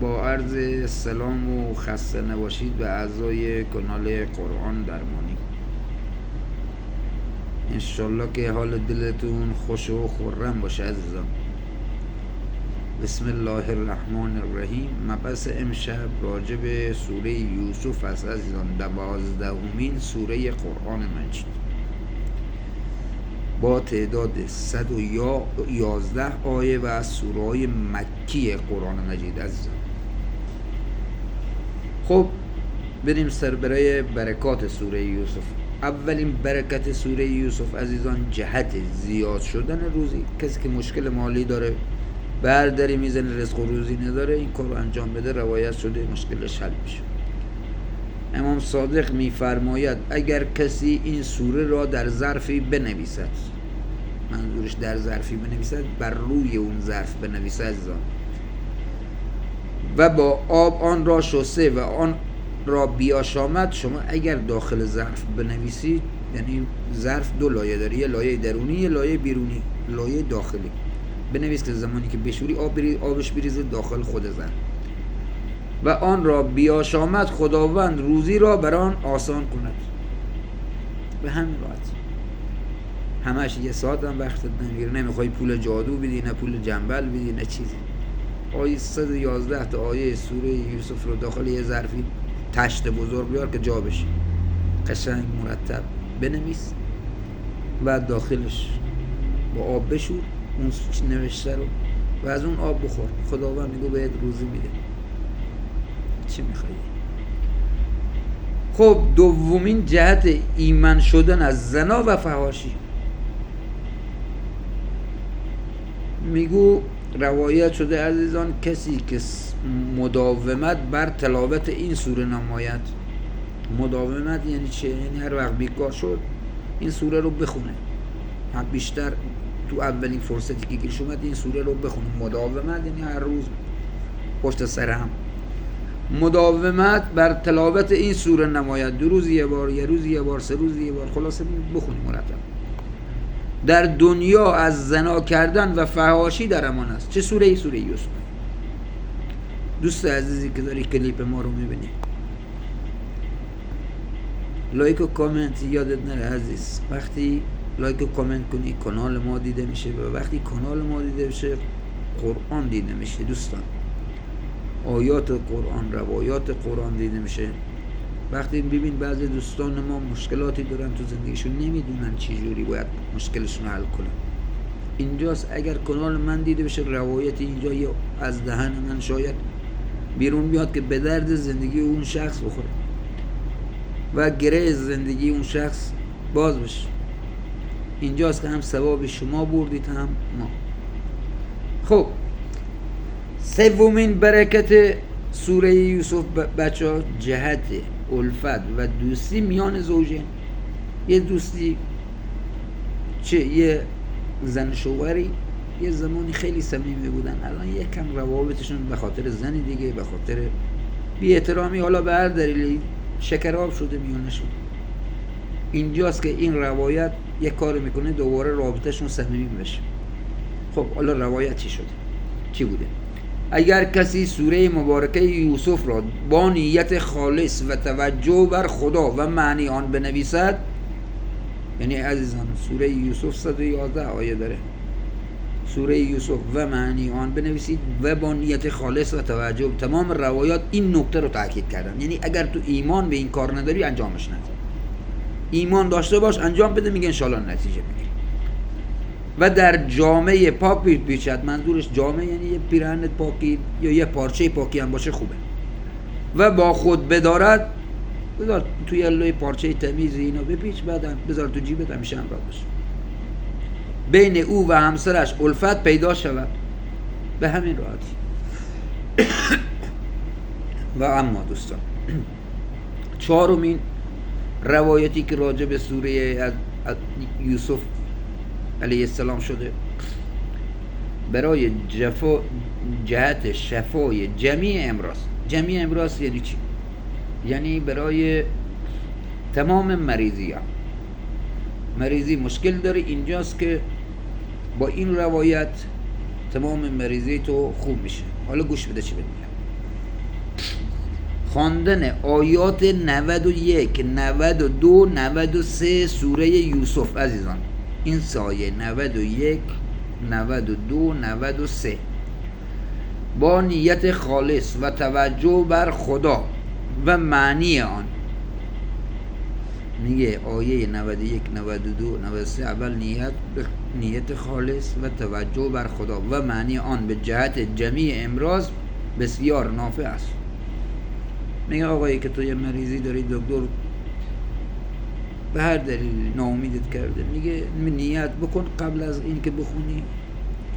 با عرض سلام و خسته نباشید به اعضای کانال قرآن درمانی. انشالله که حال دلتون خوش و خرم باشه عزیزان. بسم الله الرحمن الرحیم. مبحث امشب راجع به سوره یوسف است عزیزان، 12مین سوره قرآن مجید با تعداد 111 آیه و از سوره های مکی قرآن مجید عزیزان. خب بریم سر برای برکات سوره یوسف. اولین برکت سوره یوسف عزیزان جهت زیاد شدن روزی. کسی که مشکل مالی داره، برداری میزنه، رزق و روزی نداره، این کار رو انجام بده، روایت شده مشکلش حل میشه. امام صادق میفرماید اگر کسی این سوره را در ظرفی بنویسد، منظورش در ظرفی بنویسد، بر روی اون ظرف بنویسد عزیزان، و با آب آن را شسته و آن را بیاشامد. شما اگر داخل ظرف بنویسید، یعنی ظرف دو لایه داره، یه لایه درونی یه لایه بیرونی. لایه داخلی بنویس که زمانی که بشوری آبش بریزه داخل خود ظرف. و آن را بیاشامد خداوند روزی را بر آن آسان کند. به همین راحت. همش یه ساعت هم وقتت نمیگیره، نمیخوای پول جادو بدی، نه پول جنبل بدی، نه چیزی. آیه 111 تا آیه سوره یوسف رو داخل یه ظرفی تشت بزرگ بیار که جا بشه، قشنگ مرتب بنویس و داخلش با آب بشور اون نوشته رو و از اون آب بخور. خداوند میگه بهت روزی میده. چی میخوایی؟ خب دومین جهت ایمن شدن از زنا و فحاشی. میگو روایت شده عزیزان کسی که مداومت بر تلاوت این سوره نماید. مداومت یعنی چه؟ یعنی هر وقت بیکار شد این سوره رو بخونه، هم بیشتر تو اولین فرصتی که گیرش اومد این سوره رو بخونه. مداومت یعنی هر روز پشت سر هم. مداومت بر تلاوت این سوره نماید، 2 روز یه بار، یه روز یه بار، 3 روز یه بار، خلاصه بخونی مرتب. در دنیا از زنا کردن و فحاشی در امان است. چه سوره ای؟ سوره یوسف. دوست عزیزی که داری کلیپ ما رو میبینی، لایک و کامنت یادت نره عزیز. وقتی لایک و کامنت کنی کانال ما دیده میشه و وقتی کانال ما دیده میشه قرآن دیده میشه دوستان. آیات قرآن، روایات قرآن دیده میشه. وقتی ببین بعضی دوستان ما مشکلاتی دارن تو زندگیشون، نمیدونن چی جوری باید مشکلشون رو حل کنن. اینجاست اگر کانال من دیده بشه، روایت اینجا از دهن من شاید بیرون بیاد که به درد زندگی اون شخص بخوره و گره زندگی اون شخص باز بشه. اینجاست که هم ثواب شما بردید هم ما. خب سومین برکت سوره یوسف بچه ها جهت الفت و دوستی میان زوجین. یه دوستی چه یه زن شوهری یه زمانی خیلی صمیمی بودن، الان یکم روابطشون به خاطر زن دیگه، به خاطر بی احترامی، حالا به هر دلیلی شکراب شده میونشون. اینجاست که این روایت یه کار میکنه دوباره رابطهشون صمیمی بشه. خب حالا روایت چی شده؟ چی بوده؟ اگر کسی سوره مبارکه یوسف را با نیت خالص و توجه بر خدا و معنی آن بنویسد، یعنی عزیزان سوره یوسف 111 آیه داره، سوره یوسف و معنی آن بنویسید و با نیت خالص و توجه. تمام روایات این نکته رو تاکید کردن، یعنی اگر تو ایمان به این کار نداری انجامش نده. ایمان داشته باش انجام بده، میگه انشالله نتیجه میگیری. و در جامعه پاک بیچد، منظورش جامعه یعنی یه پیراهن پاکی یا یه پارچه پاکی هم باشه خوبه. و با خود بدارد، بذار توی یه پارچه تمیزی اینو بپیچ، بعد بذار تو جیبت، همیشه همراه باشه. بین او و همسرش الفت پیدا شود، به همین راحتی. و اما دوستان چهارمین روایتی که راجع به سوره یوسف علیه السلام شده، برای جهت شفای جمیع امراض. جمیع امراض یعنی چی؟ یعنی برای تمام مریضی ها. مریضی مشکل داره، اینجاست که با این روایت تمام مریضی تو خوب میشه. حالا گوش بده چی بهت میگم. خواندن آیات 91 92 93 سوره یوسف عزیزان. این سایه 91 92 93 با نیت خالص و توجه بر خدا و معنی آن. میگه آیه 91 92 93 اول نیت خالص و توجه بر خدا و معنی آن به جهت جمیع امراض بسیار نافع است. میگه آقایی که تو یه مریضی داری، دکتر به هر دلیل ناامیدت کرده، میگه نیت بکن قبل از این که بخونی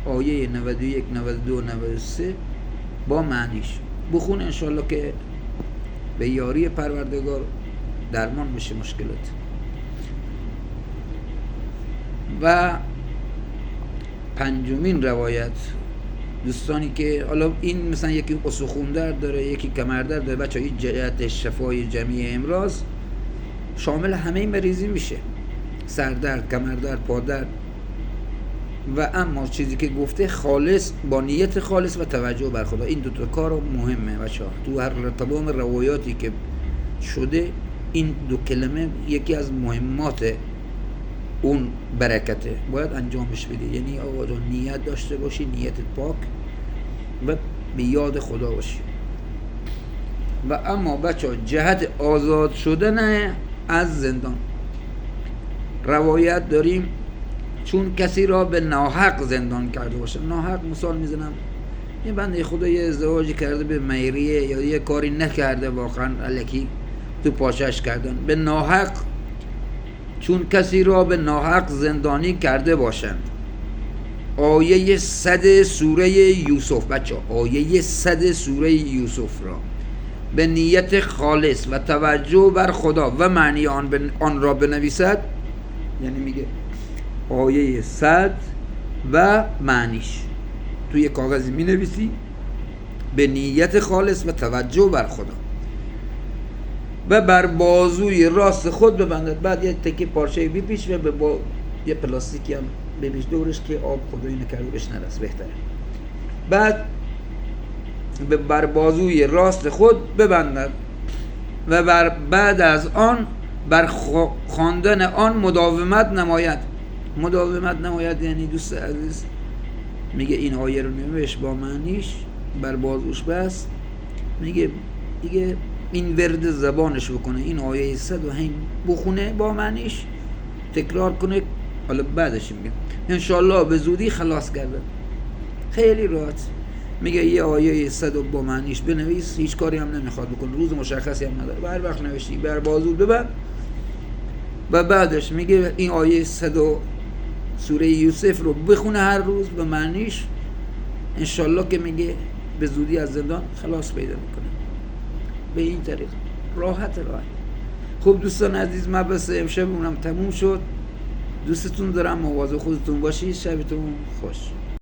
آیه 91 92 93 با معنیش بخون، انشالله که به یاری پروردگار درمان بشه مشکلات. و پنجمین روایت، دوستانی که حالا این مثلا یکی استخوان درد داره، یکی کمر درد داره، بچه‌ها این جهت شفای جمیع امراض شامل همه مریضی میشه، سردرد، کمر درد، پا درد. و اما چیزی که گفته خالص، با نیت خالص و توجه بر خدا، این دو تا کار مهمه بچه‌ها. تو هر تمام روایاتی که شده این دو کلمه یکی از مهمات اون برکته، باید انجامش بدی. یعنی آقا جان نیت داشته باشی، نیتت پاک و به یاد خدا باشی. و اما بچه‌ها جهت آزاد شدن از زندان روایت داریم، چون کسی را به ناحق زندان کرده باشه. ناحق مثال میزنم، یه بنده خدا یه ازدواجی کرده به میریه یا یه کاری نکرده واقعا الکی تو پاچش کردن به ناحق، چون کسی را به ناحق زندانی کرده باشند. آیه 100 سوره یوسف بچه، آیه 100 سوره یوسف را به نیت خالص و توجه بر خدا و معنی آن را بنویسد. یعنی میگه آیه 100 و معنیش توی کاغذی می نویسی به نیت خالص و توجه بر خدا و بر بازوی راست خود ببندد. بعد یه تکی پارچه بپیچ و با یه پلاستیکی هم بپیچ دورش که آب خدایی نکرده بهش نرسه، بهتره. بعد بر بازوی راست خود ببندد و بعد از آن بر خواندن آن مداومت نماید. مداومت نماید یعنی دوست عزیز میگه این آیه رو نوشت با معنیش بر بازوش بس، میگه دیگه این ورد زبانش بکنه، این آیه 100 و هم بخونه با معنیش، تکرار کنه. حالا بعدش میگه انشالله به زودی خلاص کرده. خیلی راحت میگه یه آیه 100 با معنیش بنویس، هیچ کاری هم نمیخواد بکن، روز مشخصی هم نداره، هر وقت نوشتی بر بازو ببند. و بعدش میگه این آیه 100 سوره یوسف رو بخونه هر روز به معنیش، انشالله که میگه به زودی از زندان خلاص پیدا میکنه. به این طریق راحت. خب دوستان عزیز، مبحث امشب اونم تموم شد. دوستتون دارم، مواظب خودتون باشید. شبتون خوش.